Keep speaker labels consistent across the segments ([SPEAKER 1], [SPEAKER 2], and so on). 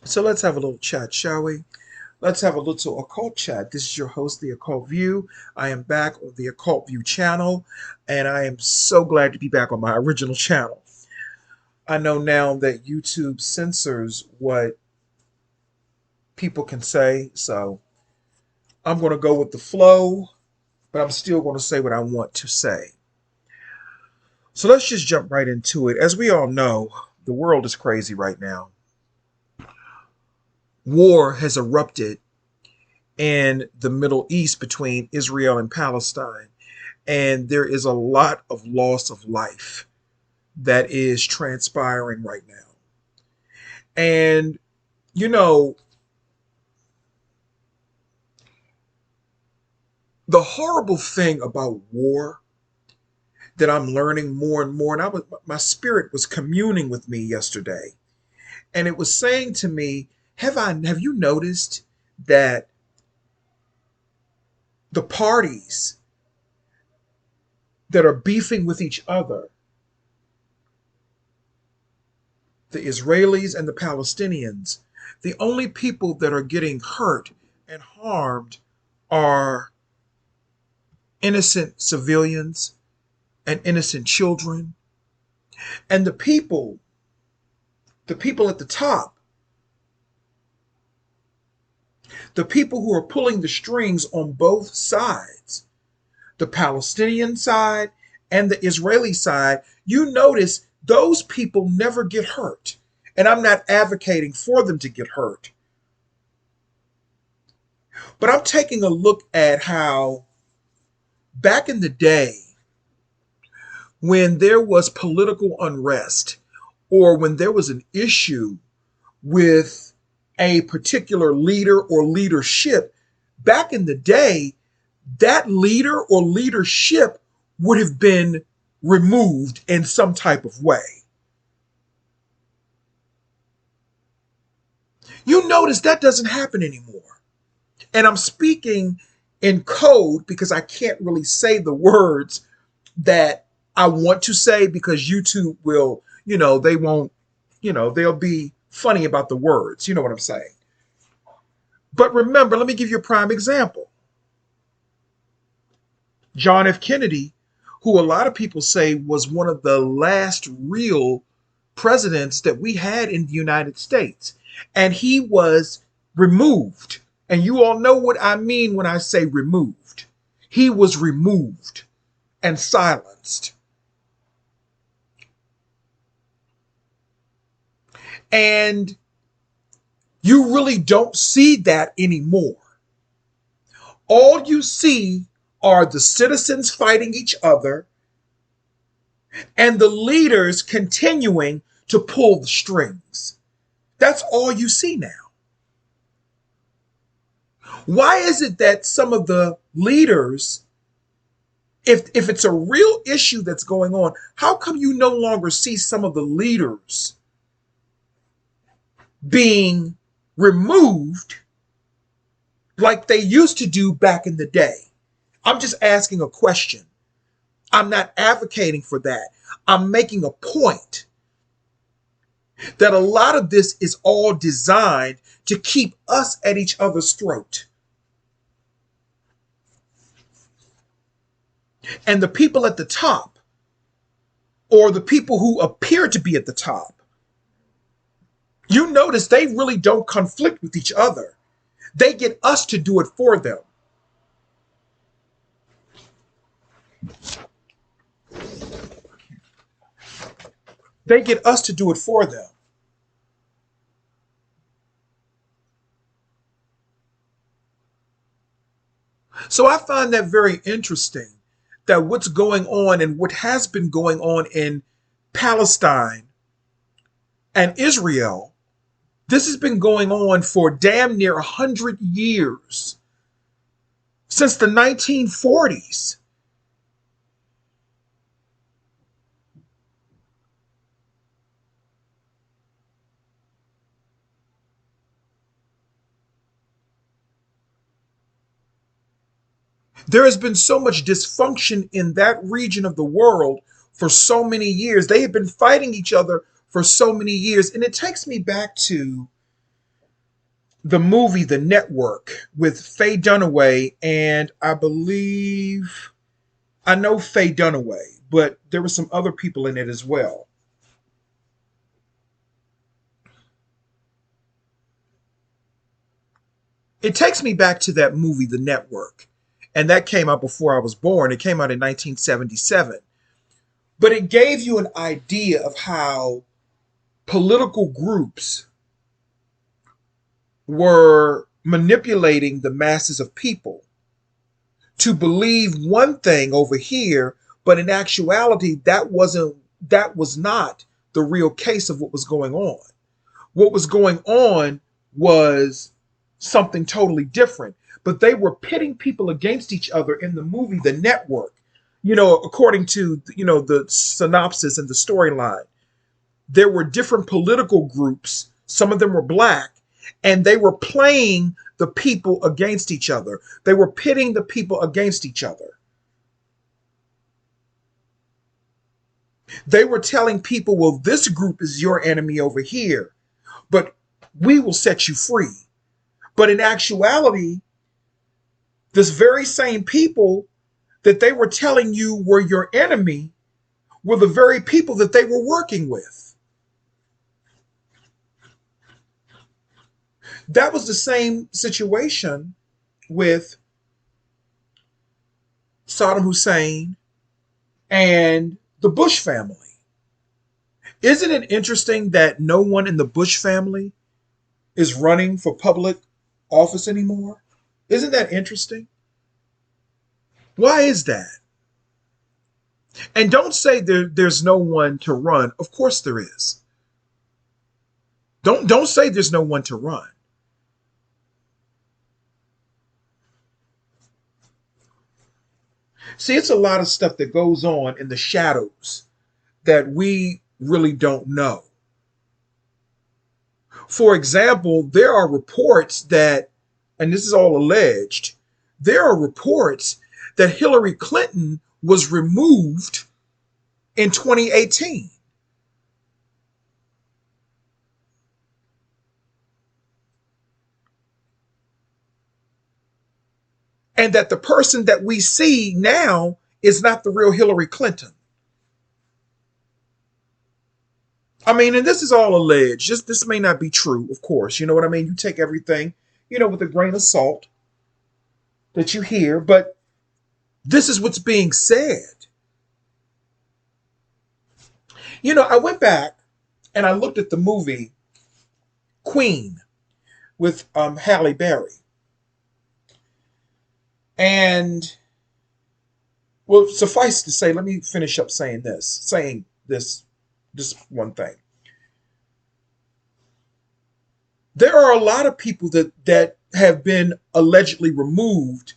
[SPEAKER 1] So let's have a little chat, shall we? Let's have a little occult chat. This is your host, The Occult View. I am back on the Occult View channel, and I am so glad to be back on my original channel. I know now that YouTube censors what people can say, so I'm going to go with the flow, but I'm still going to say what I want to say. So let's just jump right into it. As we all know, the world is crazy right now. War has erupted in the Middle East between Israel and Palestine. And there is a lot of loss of life that is transpiring right now. And, you know, the horrible thing about war that I'm learning more and more, and my spirit was communing with me yesterday, and it was saying to me, have you noticed that the parties that are beefing with each other, the Israelis and the Palestinians, the only people that are getting hurt and harmed are innocent civilians and innocent children. And the people at the top, the people who are pulling the strings on both sides, the Palestinian side and the Israeli side, you notice those people never get hurt. And I'm not advocating for them to get hurt. But I'm taking a look at how back in the day, when there was political unrest or when there was an issue with a particular leader or leadership, back in the day, that leader or leadership would have been removed in some type of way. You notice that doesn't happen anymore. And I'm speaking in code because I can't really say the words that I want to say because YouTube will, they won't, they'll be funny about the words. You know what I'm saying? But remember, let me give you a prime example. John F. Kennedy, who a lot of people say was one of the last real presidents that we had in the United States. And he was removed. And you all know what I mean when I say removed. He was removed and silenced. And you really don't see that anymore. All you see are the citizens fighting each other and the leaders continuing to pull the strings. That's all you see now. Why is it that some of the leaders, if it's a real issue that's going on, how come you no longer see some of the leaders being removed like they used to do back in the day? I'm just asking a question. I'm not advocating for that. I'm making a point that a lot of this is all designed to keep us at each other's throat. And the people at the top, or the people who appear to be at the top, you notice they really don't conflict with each other. They get us to do it for them. They get us to do it for them. So I find that very interesting that what's going on and what has been going on in Palestine and Israel, this has been going on for damn near 100 years, since the 1940s. There has been so much dysfunction in that region of the world for so many years. They have been fighting each other for so many years. And it takes me back to the movie The Network with Faye Dunaway, and I know Faye Dunaway, but there were some other people in it as well. It takes me back to that movie The Network, and that came out before I was born. It came out in 1977, but it gave you an idea of how political groups were manipulating the masses of people to believe one thing over here, but in actuality, that was not the real case of what was going on. What was going on was something totally different. But they were pitting people against each other in the movie The Network. According to the synopsis and the storyline, there were different political groups. Some of them were black, and they were playing the people against each other. They were pitting the people against each other. They were telling people, well, this group is your enemy over here, but we will set you free. But in actuality, this very same people that they were telling you were your enemy were the very people that they were working with. That was the same situation with Saddam Hussein and the Bush family. Isn't it interesting that no one in the Bush family is running for public office anymore? Isn't that interesting? Why is that? And don't say there's no one to run. Of course there is. Don't say there's no one to run. See, it's a lot of stuff that goes on in the shadows that we really don't know. For example, there are reports that, and this is all alleged, there are reports that Hillary Clinton was removed in 2018. And that the person that we see now is not the real Hillary Clinton. I mean, and this is all alleged. This may not be true, of course. You know what I mean? You take everything, with a grain of salt that you hear, but this is what's being said. I went back and I looked at the movie Queen with Halle Berry. And, well, suffice to say, let me finish up saying this one thing. There are a lot of people that have been allegedly removed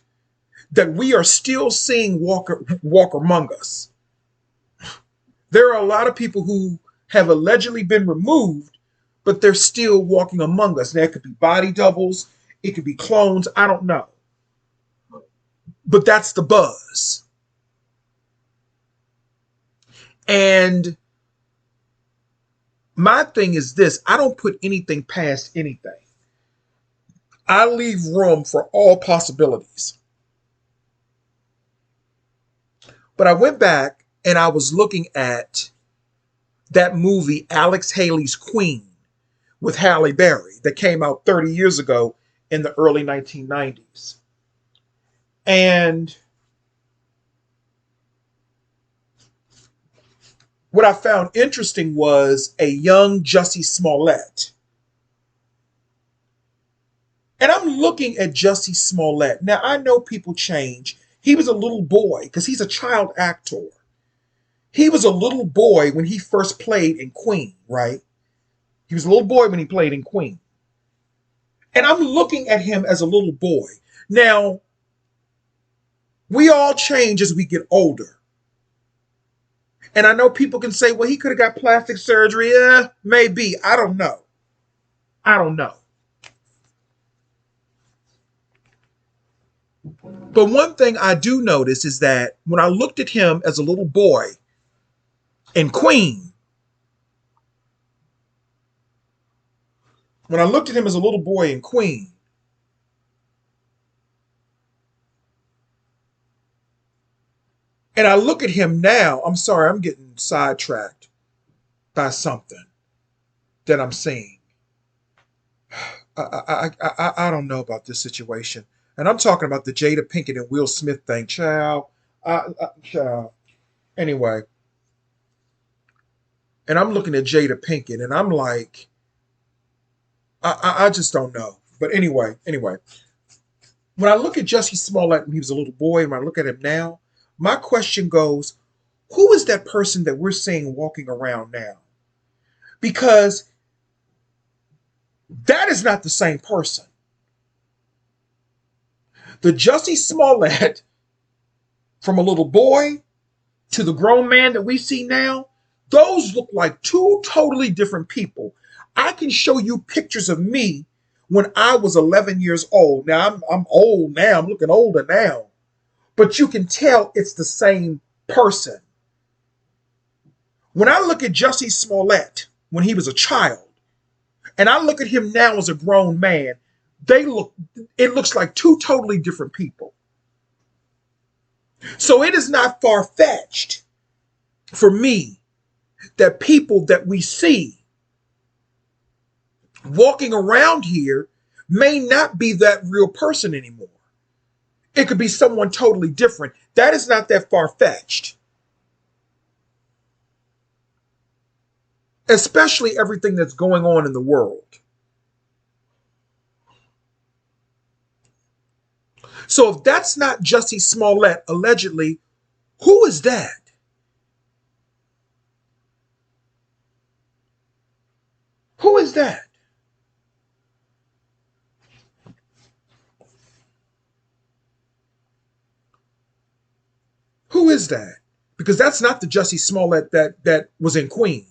[SPEAKER 1] that we are still seeing walk among us. There are a lot of people who have allegedly been removed, but they're still walking among us. Now, it could be body doubles, it could be clones, I don't know. But that's the buzz. And my thing is this: I don't put anything past anything. I leave room for all possibilities. But I went back and I was looking at that movie, Alex Haley's Queen, with Halle Berry, that came out 30 years ago in the early 1990s. And what I found interesting was a young Jussie Smollett. And I'm looking at Jussie Smollett. Now, I know people change. He was a little boy because he's a child actor. He was a little boy when he first played in Queen, right? He was a little boy when he played in Queen. And I'm looking at him as a little boy. Now, we all change as we get older. And I know people can say, well, he could have got plastic surgery. Yeah, maybe. I don't know. I don't know. But one thing I do notice is that when I looked at him as a little boy in Queen, When I looked at him as a little boy in Queen, and I look at him now, I'm sorry, I'm getting sidetracked by something that I'm seeing. I don't know about this situation. And I'm talking about the Jada Pinkett and Will Smith thing, child. Child. Anyway, and I'm looking at Jada Pinkett, and I'm like, I just don't know. But anyway, when I look at Jussie Smollett when he was a little boy, and when I look at him now, my question goes, who is that person that we're seeing walking around now? Because that is not the same person. The Jussie Smollett from a little boy to the grown man that we see now, those look like two totally different people. I can show you pictures of me when I was 11 years old. Now I'm old now. I'm looking older now. But you can tell it's the same person. When I look at Jussie Smollett when he was a child, and I look at him now as a grown man, it looks like two totally different people. So it is not far-fetched for me that people that we see walking around here may not be that real person anymore. It could be someone totally different. That is not that far-fetched. Especially everything that's going on in the world. So if that's not Jussie Smollett, allegedly, who is that? Who is that? Who is that? Because that's not the Jussie Smollett that was in Queen.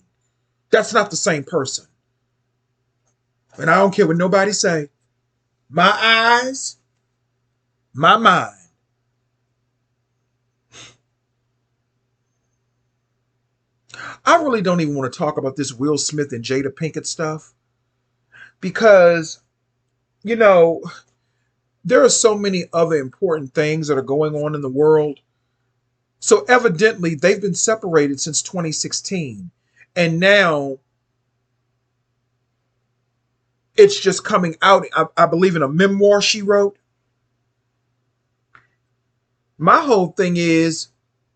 [SPEAKER 1] That's not the same person. And I don't care what nobody say. My eyes, my mind. I really don't even want to talk about this Will Smith and Jada Pinkett stuff because, you know, there are so many other important things that are going on in the world. So evidently, they've been separated since 2016. And now it's just coming out, I believe, in a memoir she wrote. My whole thing is,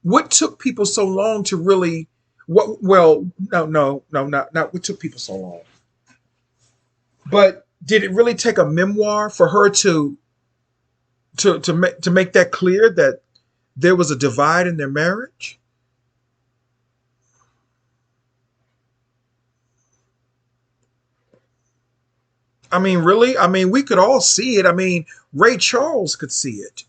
[SPEAKER 1] what took people so long to really, no, not what took people so long. But did it really take a memoir for her to make that clear that there was a divide in their marriage? I mean, really? I mean, we could all see it. I mean, Ray Charles could see it.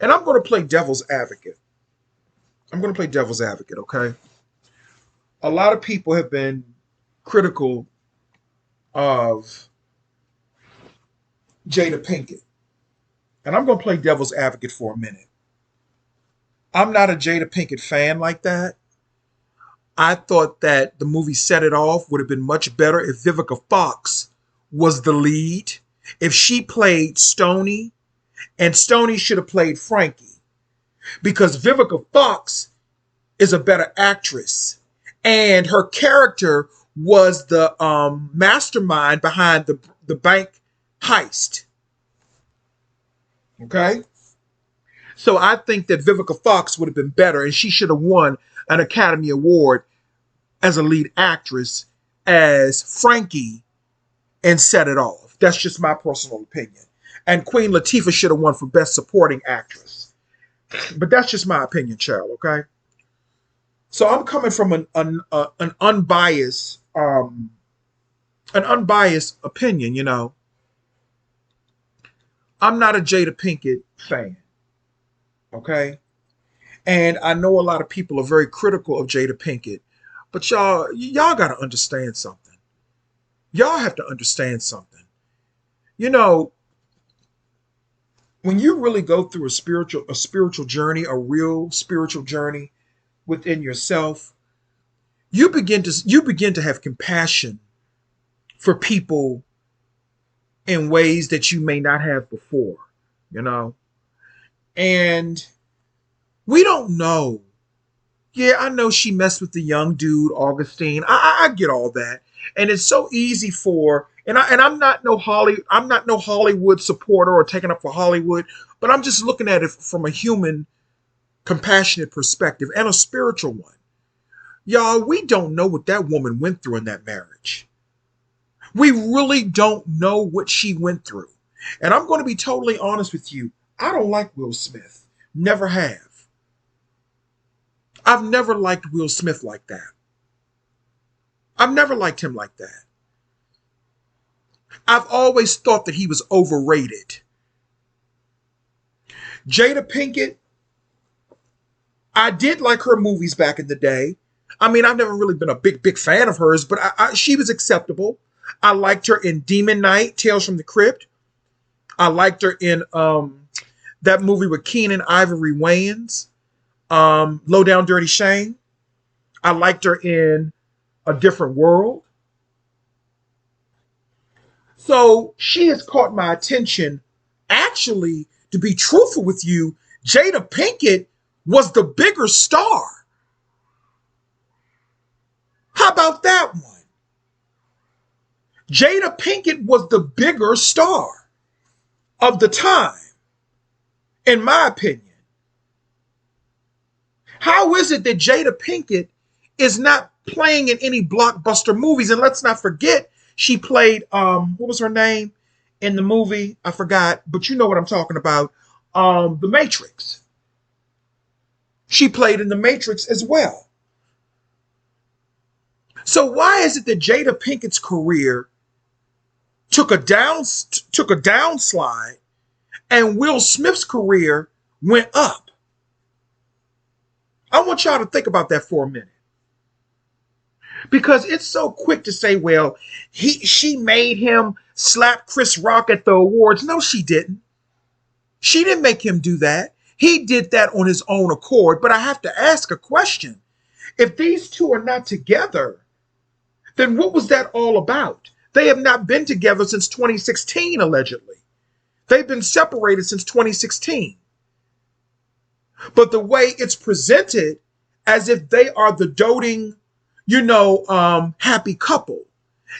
[SPEAKER 1] And I'm going to play devil's advocate. I'm going to play devil's advocate, okay? A lot of people have been critical of Jada Pinkett. And I'm going to play devil's advocate for a minute. I'm not a Jada Pinkett fan like that. I thought that the movie Set It Off would have been much better if Vivica Fox was the lead. If she played Stoney, and Stoney should have played Frankie. Because Vivica Fox is a better actress. And her character was the mastermind behind the bank heist. Okay? So I think that Vivica Fox would have been better, and she should have won an Academy Award as a lead actress as Frankie and Set It Off. That's just my personal opinion. And Queen Latifah should have won for Best Supporting Actress. But that's just my opinion, child, okay? So I'm coming from an unbiased opinion, you know. I'm not a Jada Pinkett fan, okay? And I know a lot of people are very critical of Jada Pinkett, but y'all got to understand something. Y'all have to understand something. You know, when you really go through a spiritual journey, a real spiritual journey within yourself, you begin to have compassion for people in ways that you may not have before, you know? And we don't know. Yeah, I know she messed with the young dude, Augustine. I get all that. And it's so easy for and I'm not no Hollywood supporter or taking up for Hollywood, but I'm just looking at it from a human compassionate perspective and a spiritual one. Y'all, we don't know what that woman went through in that marriage. We really don't know what she went through. And I'm going to be totally honest with you. I don't like Will Smith. Never have. I've never liked Will Smith like that. I've never liked him like that. I've always thought that he was overrated. Jada Pinkett, I did like her movies back in the day. I mean, I've never really been a big fan of hers, but she was acceptable. I liked her in Demon Knight, Tales from the Crypt. I liked her in that movie with Keenan Ivory Wayans, Low Down Dirty Shame. I liked her in A Different World. So she has caught my attention. Actually, to be truthful with you, Jada Pinkett was the bigger star. How about that one? Jada Pinkett was the bigger star of the time, in my opinion. How is it that Jada Pinkett is not playing in any blockbuster movies? And let's not forget, she played, what was her name in the movie? I forgot, but you know what I'm talking about. The Matrix. She played in The Matrix as well. So why is it that Jada Pinkett's career took a downslide and Will Smith's career went up? I want y'all to think about that for a minute. Because it's so quick to say, well, she made him slap Chris Rock at the awards. No, she didn't. She didn't make him do that. He did that on his own accord. But I have to ask a question. If these two are not together, then what was that all about? They have not been together since 2016, allegedly. They've been separated since 2016. But the way it's presented as if they are the doting, happy couple.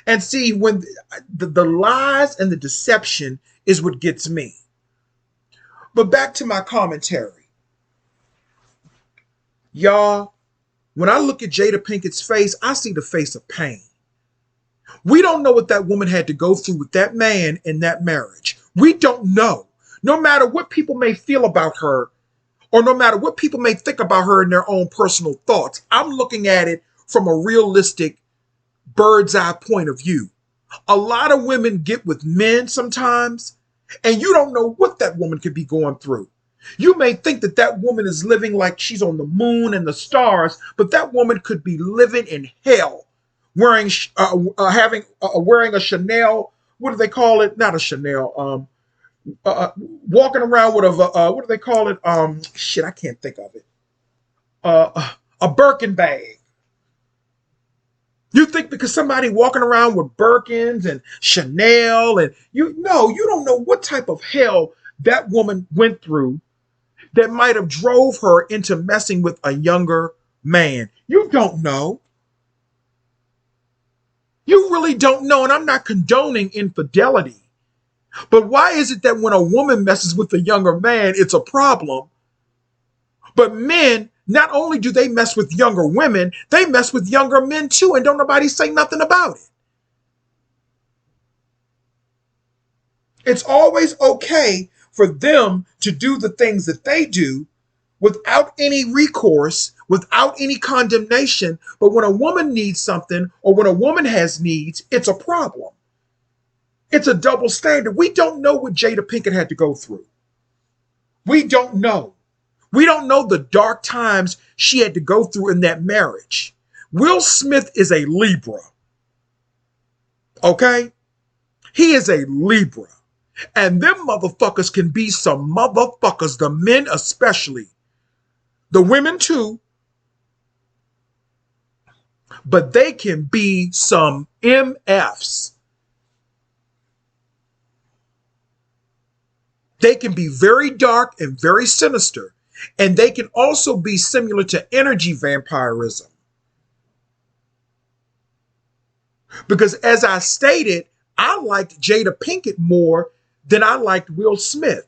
[SPEAKER 1] And see, when the lies and the deception is what gets me. But back to my commentary. Y'all, when I look at Jada Pinkett's face, I see the face of pain. We don't know what that woman had to go through with that man in that marriage. We don't know. No matter what people may feel about her, or no matter what people may think about her in their own personal thoughts, I'm looking at it from a realistic bird's eye point of view. A lot of women get with men sometimes, and you don't know what that woman could be going through. You may think that that woman is living like she's on the moon and the stars, but that woman could be living in hell, wearing a Chanel. What do they call it? Not a Chanel. Walking around with what do they call it? I can't think of it. A Birkin bag. You think because somebody walking around with Birkins and Chanel and you don't know what type of hell that woman went through that might have drove her into messing with a younger man. You don't know. You really don't know. And I'm not condoning infidelity. But why is it that when a woman messes with a younger man, it's a problem? But men, not only do they mess with younger women, they mess with younger men too, and don't nobody say nothing about it. It's always okay for them to do the things that they do without any recourse, without any condemnation. But when a woman needs something, or when a woman has needs, it's a problem. It's a double standard. We don't know what Jada Pinkett had to go through. We don't know. We don't know the dark times she had to go through in that marriage. Will Smith is a Libra. Okay? He is a Libra. And them motherfuckers can be some motherfuckers, the men especially. The women too. but they can be some MFs. They can be very dark and very sinister, and they can also be similar to energy vampirism. Because as I stated, I liked Jada Pinkett more than I liked Will Smith.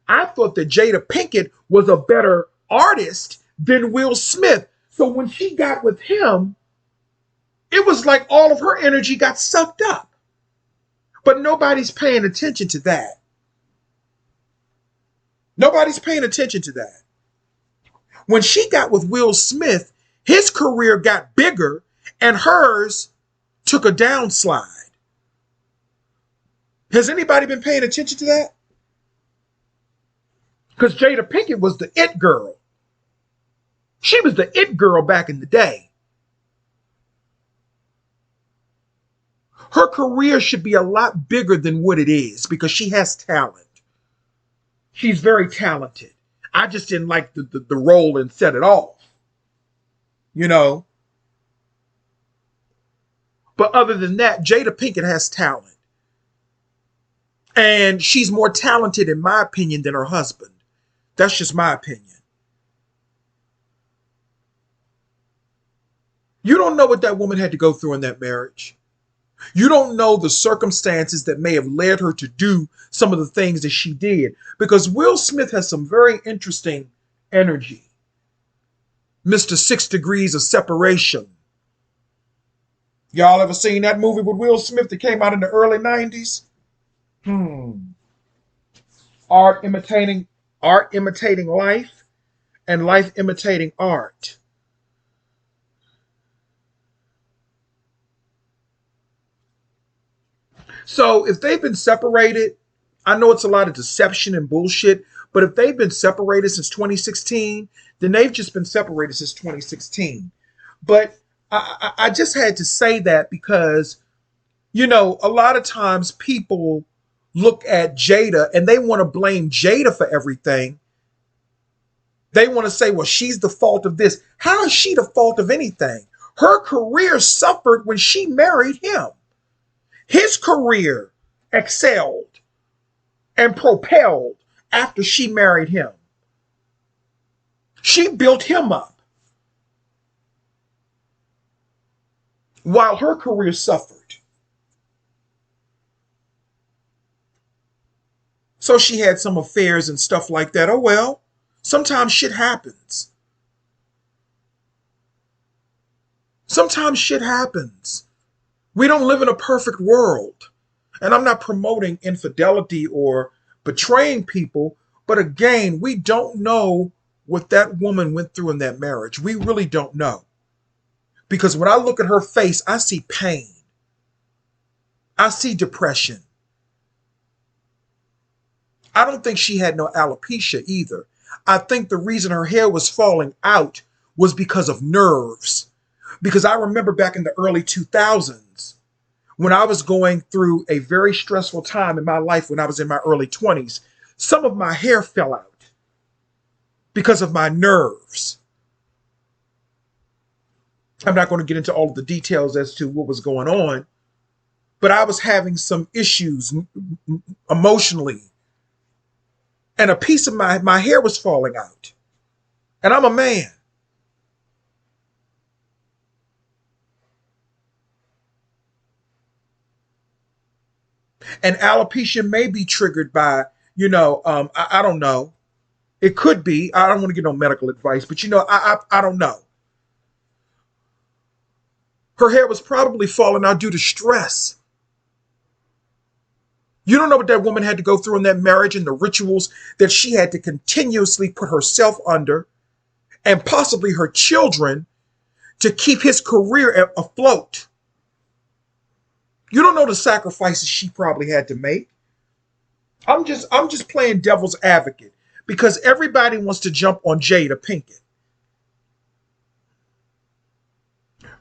[SPEAKER 1] I thought that Jada Pinkett was a better artist than Will Smith. So when she got with him, it was like all of her energy got sucked up. But nobody's paying attention to that. Nobody's paying attention to that. When she got with Will Smith, his career got bigger and hers took a downslide. Has anybody been paying attention to that? Because Jada Pinkett was the it girl. She was the it girl back in the day. Her career should be a lot bigger than what it is because she has talent. She's very talented. I just didn't like the role and set it off. You know? But other than that, Jada Pinkett has talent. And she's more talented, in my opinion, than her husband. That's just my opinion. You don't know what that woman had to go through in that marriage. You don't know the circumstances that may have led her to do some of the things that she did. Because Will Smith has some very interesting energy. Mr. 6 Degrees of Separation. Y'all ever seen that movie with Will Smith that came out in the early 90s? Art imitating life and life imitating art. So if they've been separated, I know it's a lot of deception and bullshit, but if they've been separated since 2016, then they've just been separated since 2016. But I just had to say that because, you know, a lot of times people look at Jada and they want to blame Jada for everything. They want to say, well, she's the fault of this. How is she the fault of anything? Her career suffered when she married him. His career excelled and propelled after she married him. She built him up while her career suffered. So she had some affairs and stuff like that. Oh, well, sometimes shit happens. Sometimes shit happens. We don't live in a perfect world. And I'm not promoting infidelity or betraying people. But again, we don't know what that woman went through in that marriage. We really don't know. Because when I look at her face, I see pain. I see depression. I don't think she had no alopecia either. I think the reason her hair was falling out was because of nerves. Because I remember back in the early 2000s, when I was going through a very stressful time in my life when I was in my early 20s, some of my hair fell out because of my nerves. I'm not going to get into all of the details as to what was going on, but I was having some issues emotionally. And a piece of my hair was falling out. And I'm a man. And alopecia may be triggered by, I don't know. It could be. I don't want to give no medical advice, but I don't know. Her hair was probably falling out due to stress. You don't know what that woman had to go through in that marriage and the rituals that she had to continuously put herself under and possibly her children to keep his career afloat. You don't know the sacrifices she probably had to make. I'm just playing devil's advocate because everybody wants to jump on Jada Pinkett.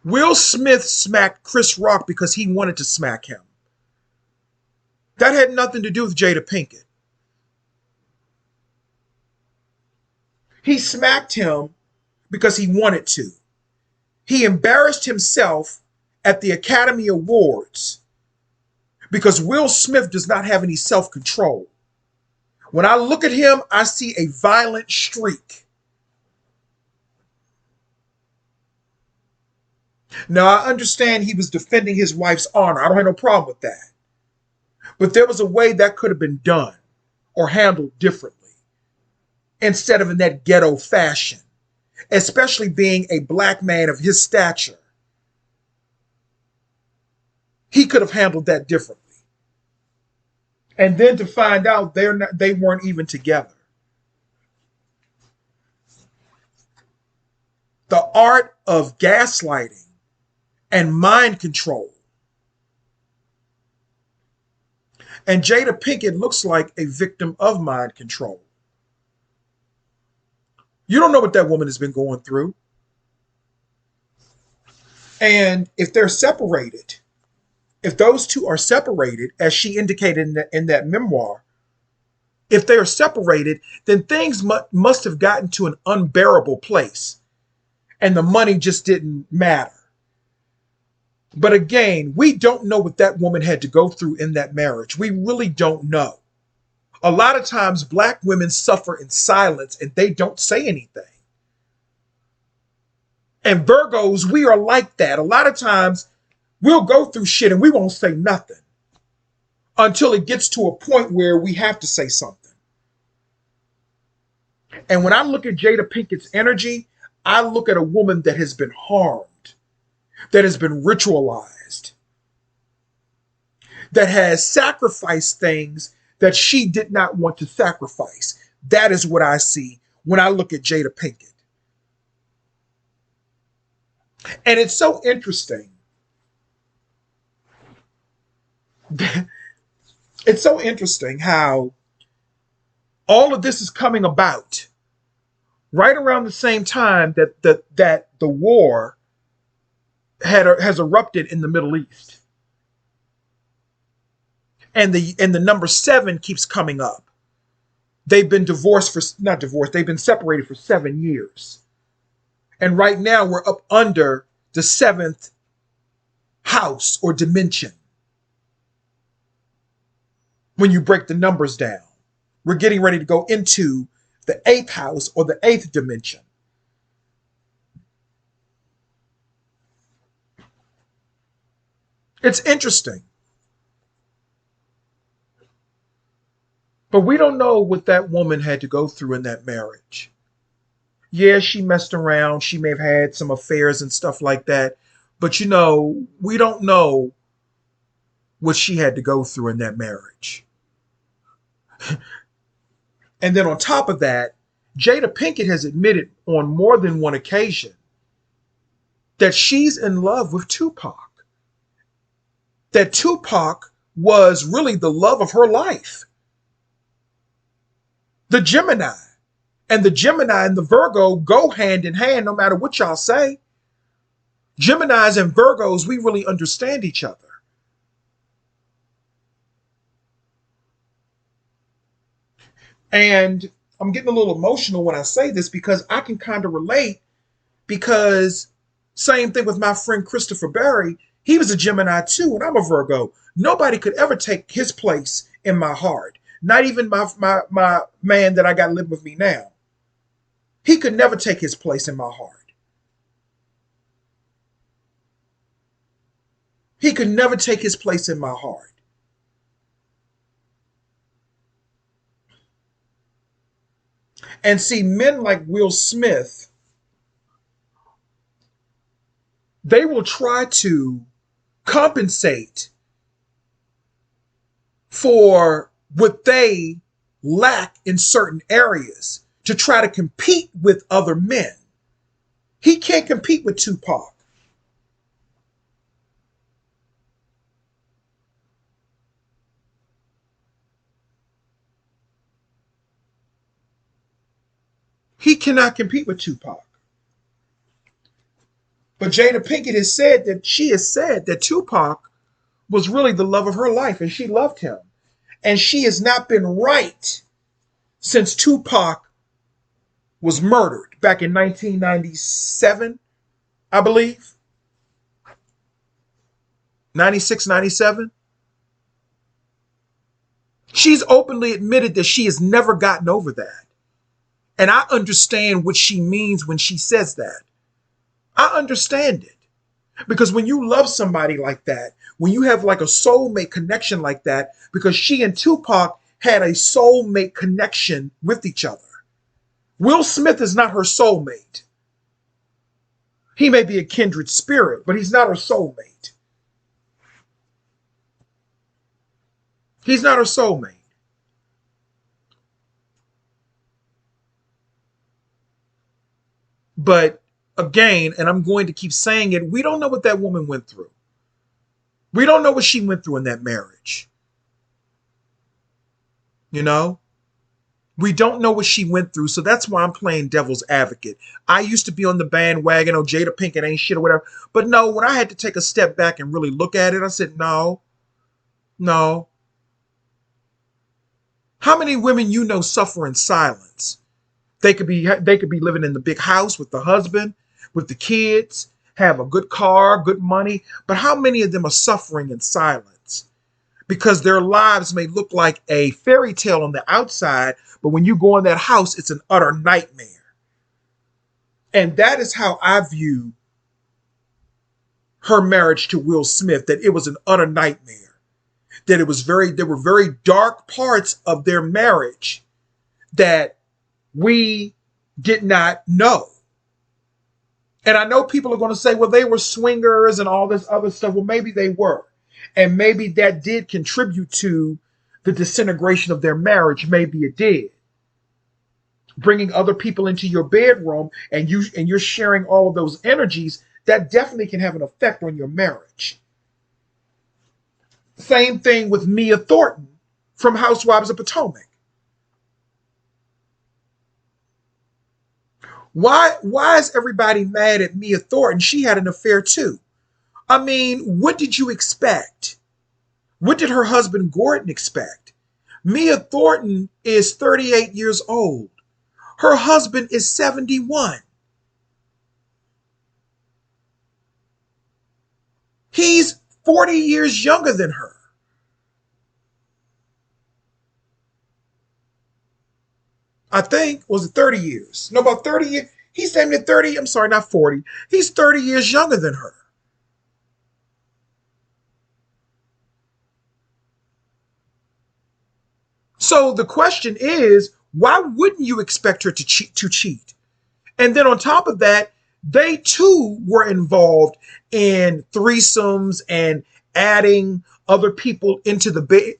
[SPEAKER 1] Will Smith smacked Chris Rock because he wanted to smack him. That had nothing to do with Jada Pinkett. He smacked him because he wanted to. He embarrassed himself at the Academy Awards because Will Smith does not have any self-control. When I look at him, I see a violent streak. Now, I understand he was defending his wife's honor. I don't have no problem with that. But there was a way that could have been done or handled differently instead of in that ghetto fashion, especially being a black man of his stature. He could have handled that differently. And then to find out they weren't even together. The art of gaslighting and mind control. And Jada Pinkett looks like a victim of mind control. You don't know what that woman has been going through. And if they're separated, if those two are separated, as she indicated in that memoir, if they are separated, then things must have gotten to an unbearable place. And the money just didn't matter. But again, we don't know what that woman had to go through in that marriage. We really don't know. A lot of times black women suffer in silence and they don't say anything. And Virgos, we are like that. A lot of times we'll go through shit and we won't say nothing until it gets to a point where we have to say something. And when I look at Jada Pinkett's energy, I look at a woman that has been harmed, that has been ritualized, that has sacrificed things that she did not want to sacrifice. That is what I see when I look at Jada Pinkett. And it's so interesting. It's so interesting how all of this is coming about right around the same time that the war has erupted in the Middle East. And the number 7 keeps coming up. They've been they've been separated for 7 years. And right now we're up under the 7th house or dimension. When you break the numbers down, we're getting ready to go into the 8th house or the 8th dimension. It's interesting. But we don't know what that woman had to go through in that marriage. Yeah, she messed around. She may have had some affairs and stuff like that. But we don't know what she had to go through in that marriage. And then on top of that, Jada Pinkett has admitted on more than one occasion that she's in love with Tupac. That Tupac was really the love of her life. The Gemini. And the Gemini and the Virgo go hand in hand no matter what y'all say. Geminis and Virgos, we really understand each other. And I'm getting a little emotional when I say this because I can kind of relate, because same thing with my friend Christopher Barry. He was a Gemini too, and I'm a Virgo. Nobody could ever take his place in my heart. Not even my man that I got living with me now. He could never take his place in my heart. He could never take his place in my heart. And see, men like Will Smith, they will try to compensate for what they lack in certain areas to try to compete with other men. He can't compete with Tupac. He cannot compete with Tupac. But Jada Pinkett has said that Tupac was really the love of her life and she loved him. And she has not been right since Tupac was murdered back in 1997. I believe. 96, 97. She's openly admitted that she has never gotten over that. And I understand what she means when she says that. I understand it. Because when you love somebody like that, when you have like a soulmate connection like that, because she and Tupac had a soulmate connection with each other. Will Smith is not her soulmate. He may be a kindred spirit, but he's not her soulmate. He's not her soulmate. But again, and I'm going to keep saying it, we don't know what that woman went through. We don't know what she went through in that marriage. You know? We don't know what she went through, so that's why I'm playing devil's advocate. I used to be on the bandwagon, oh, Jada Pinkett ain't shit or whatever. But no, when I had to take a step back and really look at it, I said, no, no. How many women you know suffer in silence? They could be living in the big house with the husband, with the kids, have a good car, good money, but how many of them are suffering in silence? Because their lives may look like a fairy tale on the outside, but when you go in that house, it's an utter nightmare. And that is how I view her marriage to Will Smith, that it was an utter nightmare. That there were very dark parts of their marriage that we did not know. And I know people are going to say, well, they were swingers and all this other stuff. Well, maybe they were. And maybe that did contribute to the disintegration of their marriage. Maybe it did. Bringing other people into your bedroom and you're sharing all of those energies, that definitely can have an effect on your marriage. Same thing with Mia Thornton from Housewives of Potomac. Why is everybody mad at Mia Thornton? She had an affair too. I mean, what did you expect? What did her husband Gordon expect? Mia Thornton is 38 years old. Her husband is 71. He's 40 years younger than her. I think, was it 30 years? No, about 30 years. He's damn near 30. I'm sorry, not 40. He's 30 years younger than her. So the question is, why wouldn't you expect her to cheat? And then on top of that, they too were involved in threesomes and adding other people into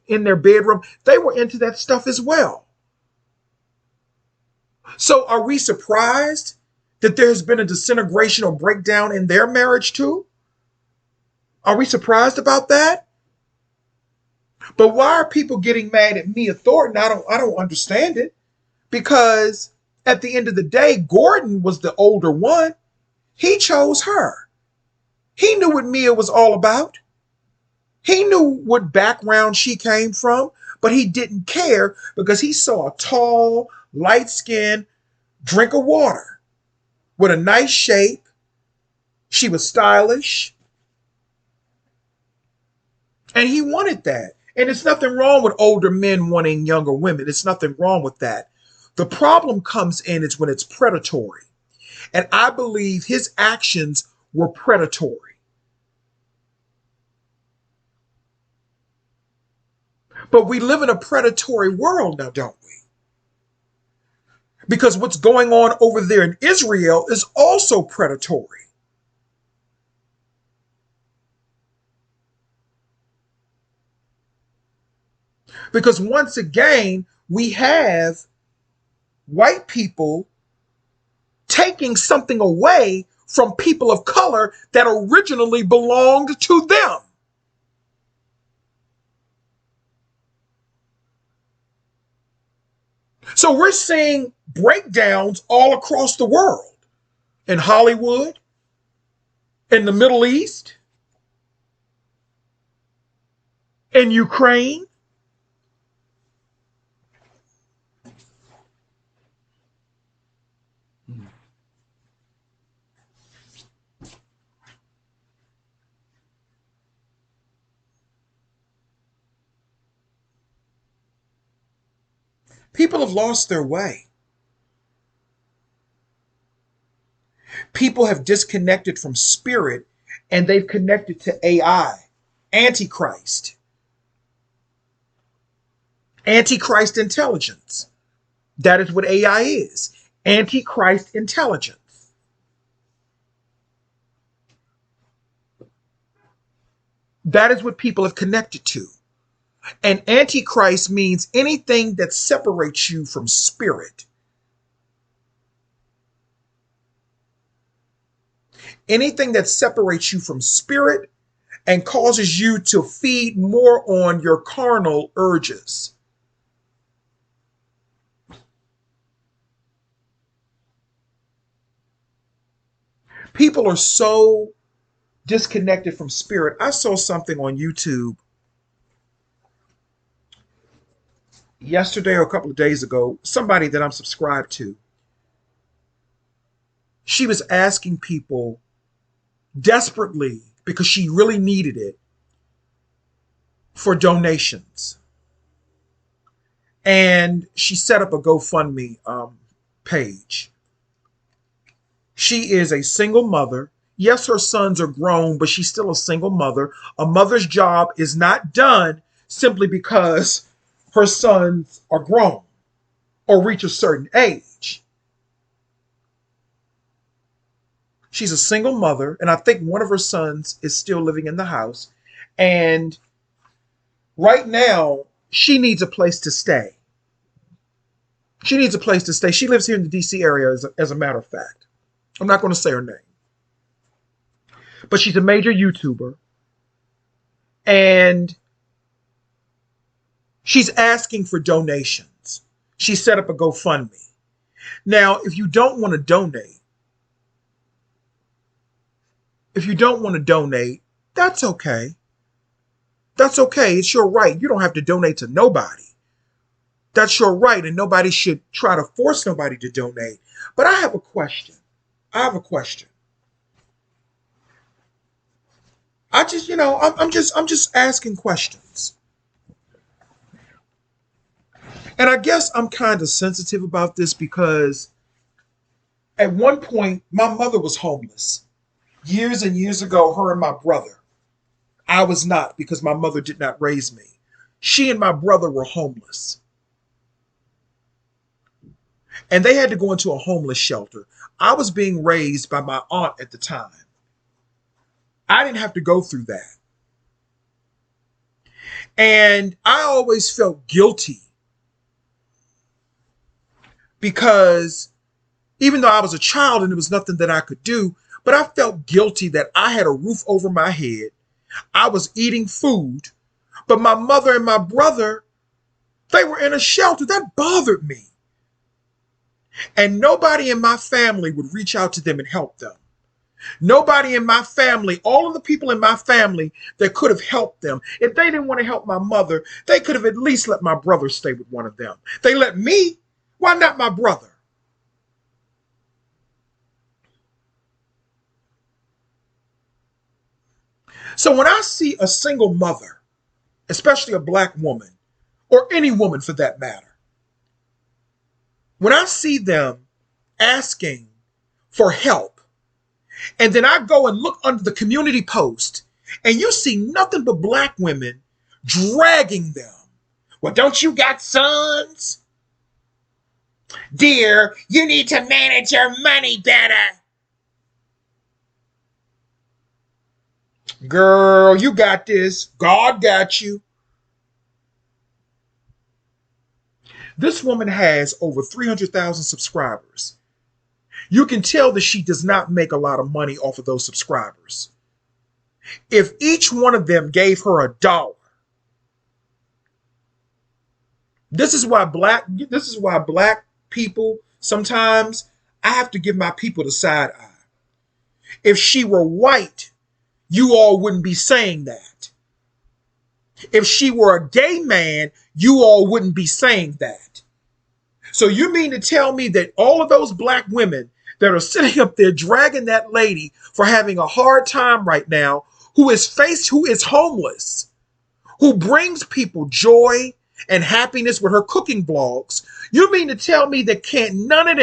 [SPEAKER 1] in their bedroom. They were into that stuff as well. So are we surprised that there's been a disintegration or breakdown in their marriage too? Are we surprised about that? But why are people getting mad at Mia Thornton? I don't understand it. Because at the end of the day, Gordon was the older one. He chose her. He knew what Mia was all about. He knew what background she came from, but he didn't care because he saw a tall, light skinned drink of water with a nice shape. She was stylish, and he wanted that. And there's nothing wrong with older men wanting younger women. There's nothing wrong with that. The problem comes in is when it's predatory. And I believe his actions were predatory. But we live in a predatory world now, don't we? Because what's going on over there in Israel is also predatory. Because once again, we have white people taking something away from people of color that originally belonged to them. So we're seeing breakdowns all across the world, in Hollywood, in the Middle East, in Ukraine. People have lost their way. People have disconnected from spirit and they've connected to AI, Antichrist, Antichrist intelligence. That is what AI is, Antichrist intelligence. That is what people have connected to. And Antichrist means anything that separates you from spirit. Anything that separates you from spirit and causes you to feed more on your carnal urges. People are so disconnected from spirit. I saw something on YouTube yesterday or a couple of days ago, somebody that I'm subscribed to. She was asking people desperately, because she really needed it, for donations. And she set up a GoFundMe page. She is a single mother. Yes, her sons are grown, but she's still a single mother. A mother's job is not done simply because her sons are grown or reach a certain age. She's a single mother, and I think one of her sons is still living in the house. And right now, she needs a place to stay. She needs a place to stay. She lives here in the DC area, as a matter of fact. I'm not going to say her name. But she's a major YouTuber. And she's asking for donations. She set up a GoFundMe. Now, if you don't want to donate, that's okay. That's okay. It's your right. You don't have to donate to nobody. That's your right, and nobody should try to force nobody to donate. But I have a question. I'm just asking questions. And I guess I'm kind of sensitive about this because at one point my mother was homeless. Years and years ago, her and my brother. I was not, because my mother did not raise me. She and my brother were homeless. And they had to go into a homeless shelter. I was being raised by my aunt at the time. I didn't have to go through that. And I always felt guilty because even though I was a child and there was nothing that I could do, but I felt guilty that I had a roof over my head. I was eating food, but my mother and my brother, they were in a shelter. That bothered me. And nobody in my family would reach out to them and help them. Nobody in my family, all of the people in my family that could have helped them, if they didn't want to help my mother, they could have at least let my brother stay with one of them. They let me. Why not my brother? So when I see a single mother, especially a black woman, or any woman for that matter, when I see them asking for help, and then I go and look under the community post, and you see nothing but black women dragging them. Well, don't you got sons? Dear, you need to manage your money better. Girl, you got this. God got you. This woman has over 300,000 subscribers. You can tell that she does not make a lot of money off of those subscribers. If each one of them gave her $1, this is why black people, sometimes I have to give my people the side eye. If she were white, you all wouldn't be saying that. If she were a gay man, you all wouldn't be saying that. So you mean to tell me that all of those black women that are sitting up there dragging that lady for having a hard time right now, who is homeless, who brings people joy and happiness with her cooking blogs. You mean to tell me that can't none of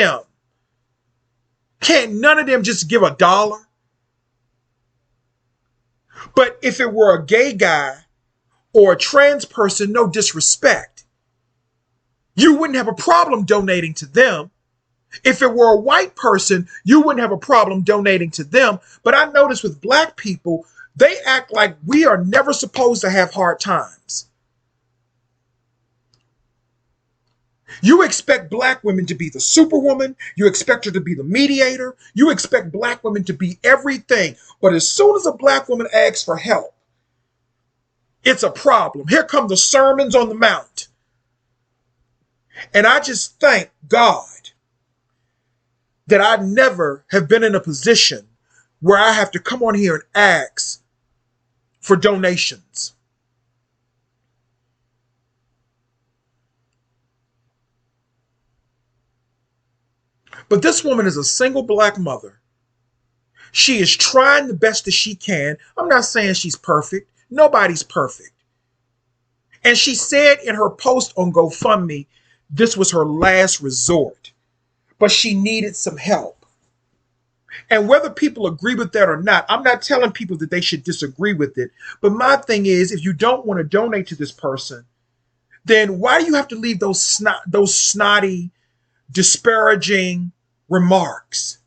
[SPEAKER 1] them just give $1? But if it were a gay guy or a trans person, no disrespect, you wouldn't have a problem donating to them. If it were a white person, you wouldn't have a problem donating to them. But I notice with black people, they act like we are never supposed to have hard times. You expect black women to be the superwoman. You expect her to be the mediator. You expect black women to be everything. But as soon as a black woman asks for help, it's a problem. Here come the sermons on the mount. And I just thank God that I never have been in a position where I have to come on here and ask for donations. But this woman is a single black mother. She is trying the best that she can. I'm not saying she's perfect. Nobody's perfect. And she said in her post on GoFundMe, this was her last resort, but she needed some help. And whether people agree with that or not, I'm not telling people that they should disagree with it. But my thing is, if you don't want to donate to this person, then why do you have to leave those snotty, disparaging remarks?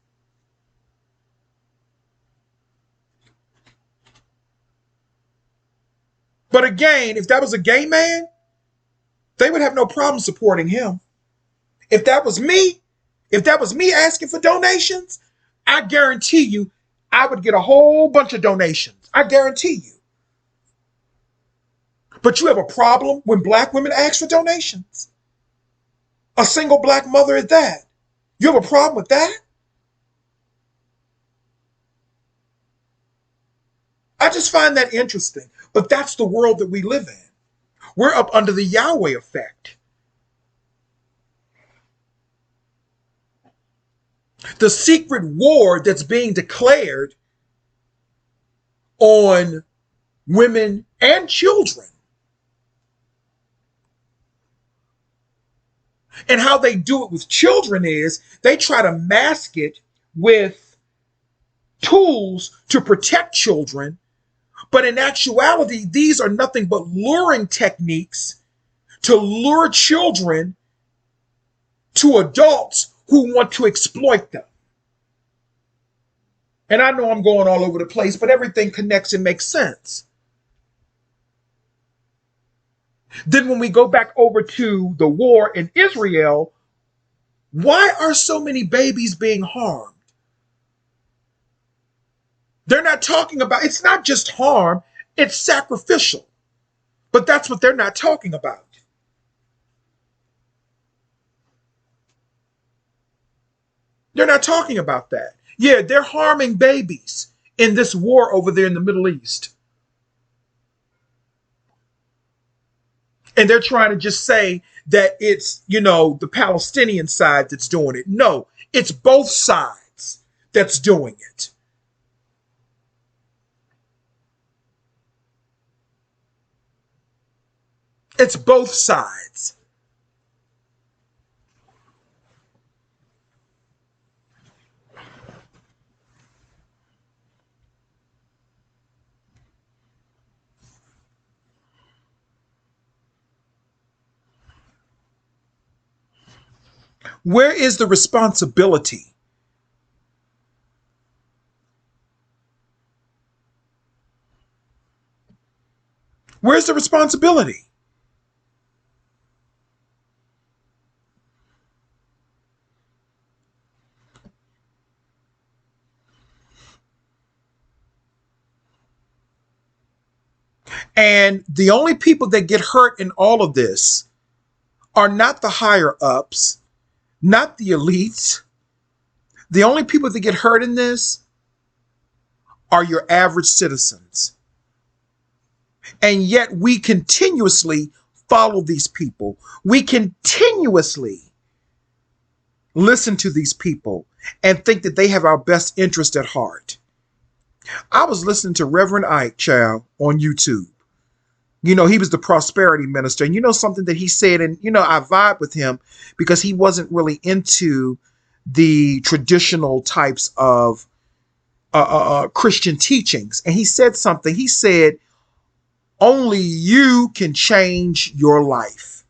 [SPEAKER 1] But again, if that was a gay man, they would have no problem supporting him. If that was me asking for donations, I guarantee you I would get a whole bunch of donations. I guarantee you. But you have a problem when black women ask for donations. A single black mother at that. You have a problem with that? I just find that interesting. But that's the world that we live in. We're up under the Yahweh effect. The secret war that's being declared on women and children. And how they do it with children is they try to mask it with tools to protect children. But in actuality, these are nothing but luring techniques to lure children to adults who want to exploit them. And I know I'm going all over the place, but everything connects and makes sense. Then when we go back over to the war in Israel, why are so many babies being harmed? They're not talking about, it's not just harm, it's sacrificial. But that's what they're not talking about. They're not talking about that. Yeah, they're harming babies in this war over there in the Middle East. And they're trying to just say that it's, the Palestinian side that's doing it. No, it's both sides that's doing it. It's both sides. Where is the responsibility? Where's the responsibility? And the only people that get hurt in all of this are not the higher ups, not the elites. The only people that get hurt in this are your average citizens. And yet we continuously follow these people. We continuously listen to these people and think that they have our best interest at heart. I was listening to Reverend Ike Chow on YouTube. You know, he was the prosperity minister. And you know something that he said, and you know, I vibe with him because he wasn't really into the traditional types of Christian teachings. And he said something. He said, only you can change your life.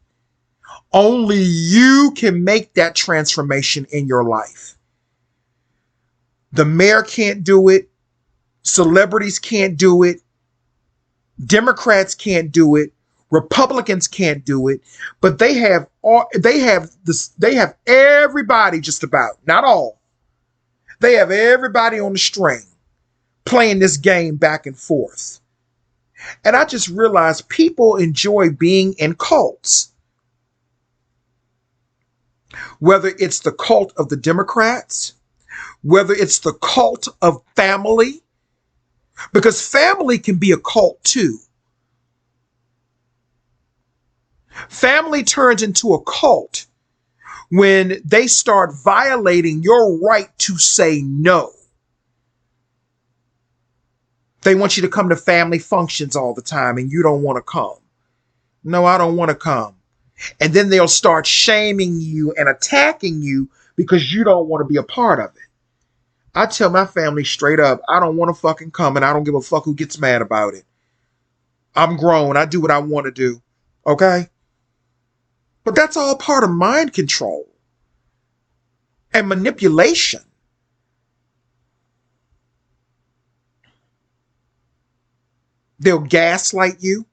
[SPEAKER 1] Only you can make that transformation in your life. The mayor can't do it. Celebrities can't do it. Democrats can't do it. Republicans can't do it. But they have everybody, just about, not all. They have everybody on the string playing this game back and forth. And I just realized people enjoy being in cults. Whether it's the cult of the Democrats, whether it's the cult of family, because family can be a cult too. Family turns into a cult when they start violating your right to say no. They want you to come to family functions all the time and you don't want to come. No, I don't want to come. And then they'll start shaming you and attacking you because you don't want to be a part of it. I tell my family straight up, I don't want to fucking come, and I don't give a fuck who gets mad about it. I'm grown. I do what I want to do. Okay? But that's all part of mind control and manipulation. They'll gaslight you.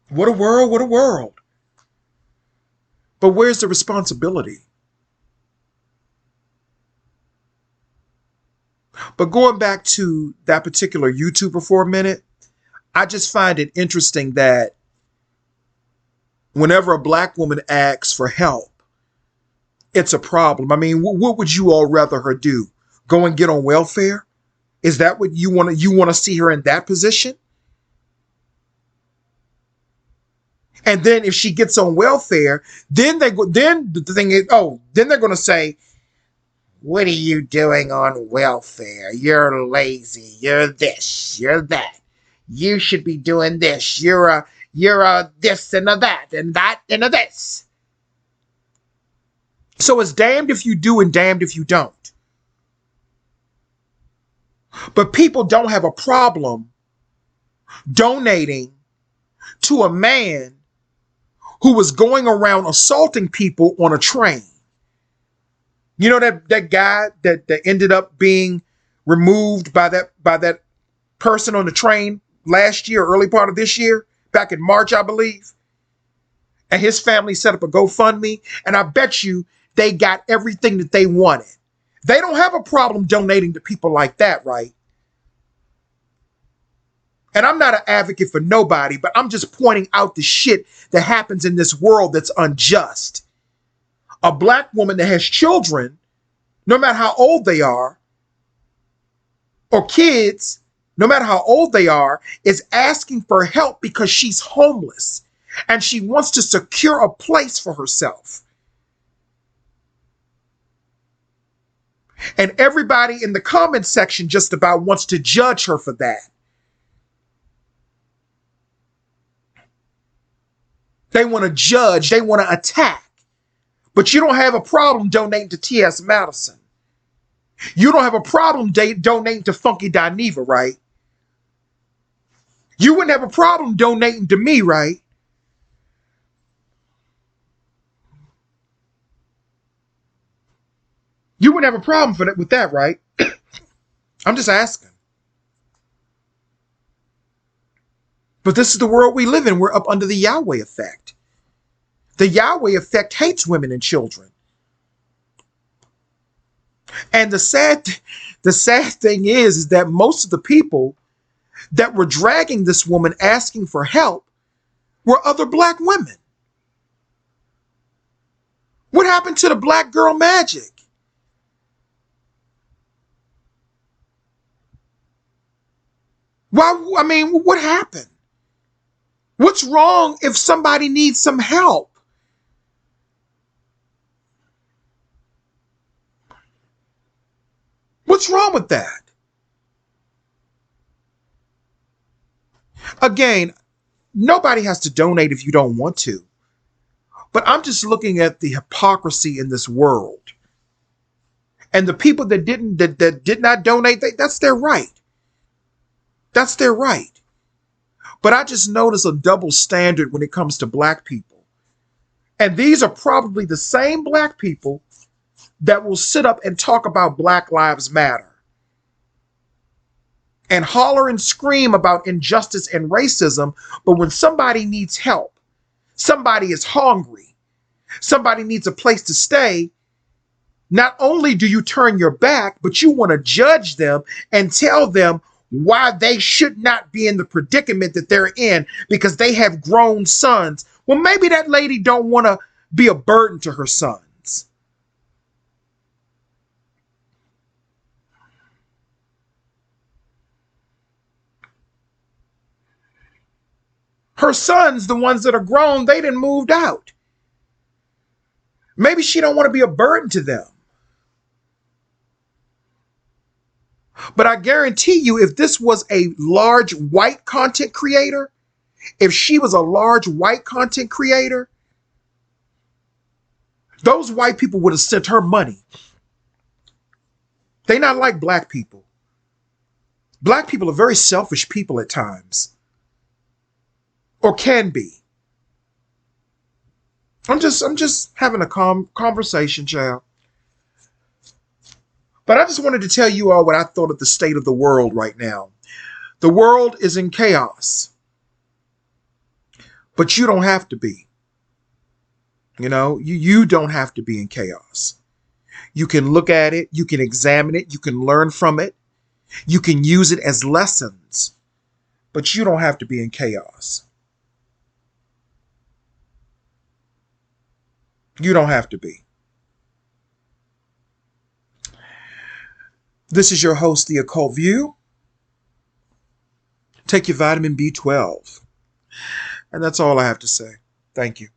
[SPEAKER 1] What a world, what a world. But where's the responsibility? But going back to that particular YouTuber for a minute, I just find it interesting that whenever a black woman asks for help, it's a problem. I mean, what would you all rather her do? Go and get on welfare? Is that what you want to see her in that position? And then if she gets on welfare, then the thing is, then they're going to say, what are you doing on welfare? You're lazy. You're this. You're that. You should be doing this. You're a this and a that and a this. So it's damned if you do and damned if you don't. But people don't have a problem donating to a man who was going around assaulting people on a train. You know that guy that ended up being removed by that person on the train last year, early part of this year, back in March, I believe. And his family set up a GoFundMe, and I bet you they got everything that they wanted. They don't have a problem donating to people like that, right? And I'm not an advocate for nobody, but I'm just pointing out the shit that happens in this world that's unjust. A black woman that has children, no matter how old they are, or kids, no matter how old they are, is asking for help because she's homeless and she wants to secure a place for herself. And everybody in the comment section just about wants to judge her for that. They want to judge, they want to attack. But you don't have a problem donating to T.S. Madison. You don't have a problem donating to Funky Dineva, right? You wouldn't have a problem donating to me, right? You wouldn't have a problem with that, right? I'm just asking. But this is the world we live in. We're up under the Yahweh effect. The Yahweh effect hates women and children. And the sad thing is that most of the people that were dragging this woman asking for help were other black women. What happened to the black girl magic? Why? I mean, what happened? What's wrong if somebody needs some help? What's wrong with that? Again, nobody has to donate if you don't want to. But I'm just looking at the hypocrisy in this world. And the people that did not donate, that's their right. That's their right. But I just notice a double standard when it comes to black people. And these are probably the same black people that will sit up and talk about Black Lives Matter and holler and scream about injustice and racism. But when somebody needs help, somebody is hungry, somebody needs a place to stay, not only do you turn your back, but you want to judge them and tell them why they should not be in the predicament that they're in because they have grown sons. Well, maybe that lady don't want to be a burden to her sons. Her sons, the ones that are grown, they done moved out. Maybe she don't want to be a burden to them. But I guarantee you, if this was a large white content creator, if she was a large white content creator, those white people would have sent her money. They not like black people. Black people are very selfish people at times. Or can be. I'm just having a conversation, child. But I just wanted to tell you all what I thought of the state of the world right now. The world is in chaos. But you don't have to be. You know, you don't have to be in chaos. You can look at it, you can examine it, you can learn from it, you can use it as lessons, but you don't have to be in chaos. You don't have to be. This is your host, The Occult View. Take your vitamin B12. And that's all I have to say. Thank you.